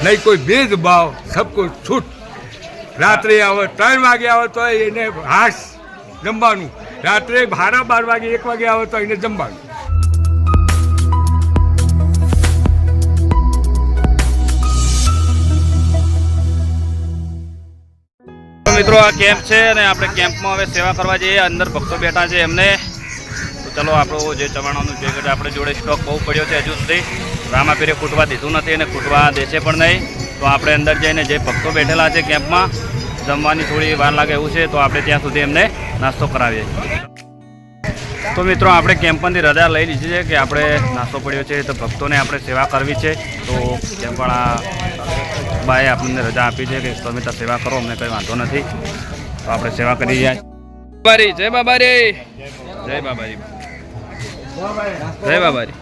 નહીં કોઈ ભેદભાવ, સબકો છૂટ. રાત્રે આવે 3 વાગે આવે તો એને હાશ જમવાનું, રાત્રે 12 વાગે 1 વાગે આવે તો એને જમવાનું. મિત્રો આ કેમ્પ છે અને આપણે કેમ્પમાં હવે સેવા કરવા જઈએ. અંદર ભક્તો બેઠા છે એમને. તો ચલો આપણો જે ચવાણાનું જે આપણે જોડે સ્ટોક બહુ પડ્યો છે હજુ સુધી રામાપીરે ખૂટવા દીધું નથી અને ખૂટવા દેશે પણ નહીં. તો આપણે અંદર જઈને જે ભક્તો બેઠેલા છે કેમ્પમાં જમવાની થોડી વાર લાગે એવું છે તો આપણે ત્યાં સુધી એમને નાસ્તો કરાવીએ. તો મિત્રો આપણે કેમ્પમાંથી રજા લઈ લીધી છે કે આપણે નાસ્તો પડ્યો છે તો ભક્તોને આપણે સેવા કરવી છે. તો કેમ્પવાળા બાએ આપણને રજા આપી છે કે તમે ત્યાં સેવા કરો, અમને કંઈ વાંધો નથી. તો આપણે સેવા કરી રહ્યા બાબારી. જય બાબારી, જય બાબારી, જય બાબારી,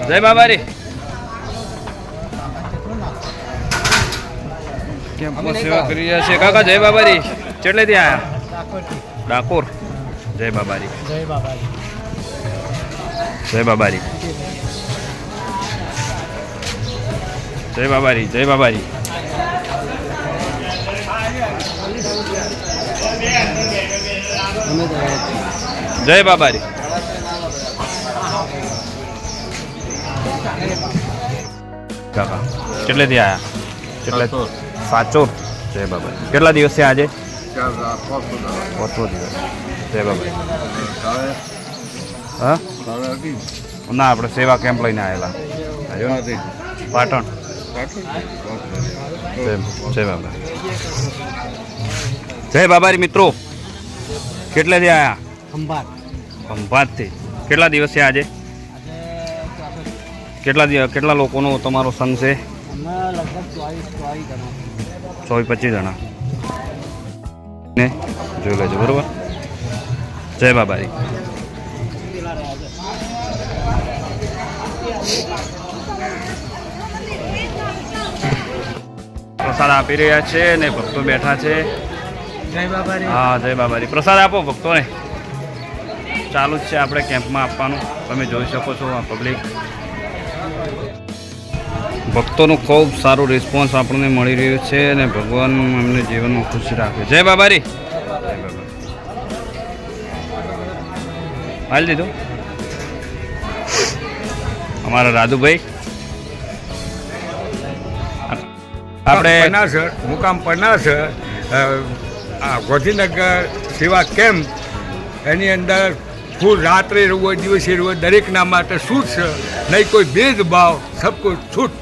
જય બાબારી. કેમ્પમાં સેવા કરી રહ્યા છે કાકા. જય બાબારી. કેટલેથી આવ્યા? ડાકોર. જય બાબારી, જય બાબારી, જય બાબારી, જય બાબારી, જય બાબારી. જય બાબારી. કાકા કેટલેથી આવ્યા? કેટલે? સાચો. જય બાબારી. કેટલા દિવસ છે આજે? 4 દિવસ. જય બાબારી. હા ના, આપણે સેવા કેમ્પ લઈને આવેલા પાટણ. જય બાબારી, જય બાબારી. મિત્રો કેટલેથી આવ્યા? ખંભાતથી. કેટલા દિવસ છે આજે? કેટલા લોકોનો તમારો સંઘ છે? 24-25 જણા ને જોઈ લેજો બરોબર. જય બાબારી. પ્રસાદ આપી રહ્યા છે ને ભક્તો બેઠા છે. જય બાબારી. હા, જય બાબારી. પ્રસાદ આપો ભક્તોને. ચાલુ જ છે આપણે કેમ્પમાં આપવાનું. તમે જોઈ શકો છો આ પબ્લિક. ભક્તોનું ખૂબ સારું રિસ્પોન્સ આપણને મળી રહ્યું છે અને ભગવાન એમને જીવનમાં ખુશી રાખે. જય બાબારી. જય બાબારી. હાલ દીધું અમારા રાધુભાઈ. આપણે પન્નાસર મુકામ પન્નાસર ગોધીનગર સેવા કેમ્પ, એની અંદર ફૂલ રાત્રે રહો દિવસે રહો દરેકના માટે છૂટ છે. નહીં કોઈ ભેદભાવ, સબકો છૂટ.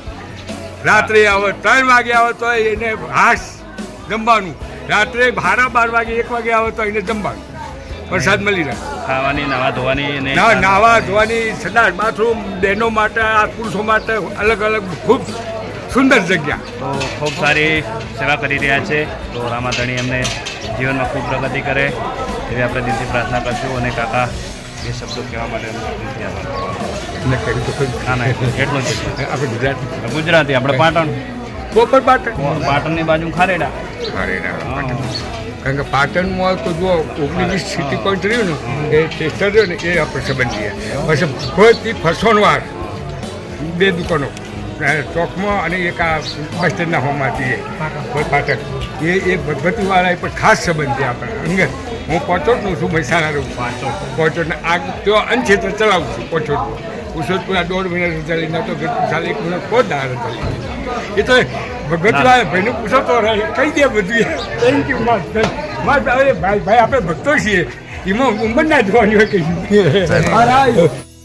રાત્રે આવે 3 વાગે આવે તો એને હાશ જમવાનું, રાત્રે 12 વાગે 1 વાગે આવે તો એને જમવાનું. પ્રસાદ મળી રહે. ખાવાની, નાવા ધોવાની, નાવા ધોવાની, સંડાસ બાથરૂમ બહેનો માટે, આ પુરુષો માટે અલગ અલગ ખૂબ સુંદર જગ્યા. તો ખૂબ સારી સેવા કરી રહ્યા છે. તો રામાધણી એમને જીવનમાં ખૂબ પ્રગતિ કરે એવી આપણે દિલથી પ્રાર્થના કરશું. અને કાકા એ શબ્દો કહેવા માટે દિલથી આભાર. ના ના એટલું જ છે. આપણે ગુજરાતી આપણે પાટણ. પ્રોપર પાટણ. પાટણની બાજુ ખારેડા. કારણ કે પાટણમાં તો જો 19 સિટી પોઈન્ટ રહ્યું ને એ ટેસ્ટર રહ્યો ને એ આપણે સંબંધી. પછી કોઈ ફસોનવાર 2 દુકાનો ચોકમાં અને એક આ બસ સ્ટેન્ડના હોમમાંથી પાટણ એ ભગવતીવાળા પણ ખાસ સંબંધ છે આપણે અંગે. હું પોચોટનું છું, મહેસાણા રહું પોચોટને આ તો અનક્ષેત્ર ચલાવું છું. પોચોટ ઉસોદપુરા 1.5 મહિના ચાલીને તો સાલે 1 મહિના કોઈ દાર ચાલી. એ તો ભગવતીવાળા ભાઈને પૂછો તો કહી દે બધું. થેન્ક યુ ભાઈ. આપણે ભક્તો છીએ, એમાં ઉંમર ના જોવાની હોય કઈ.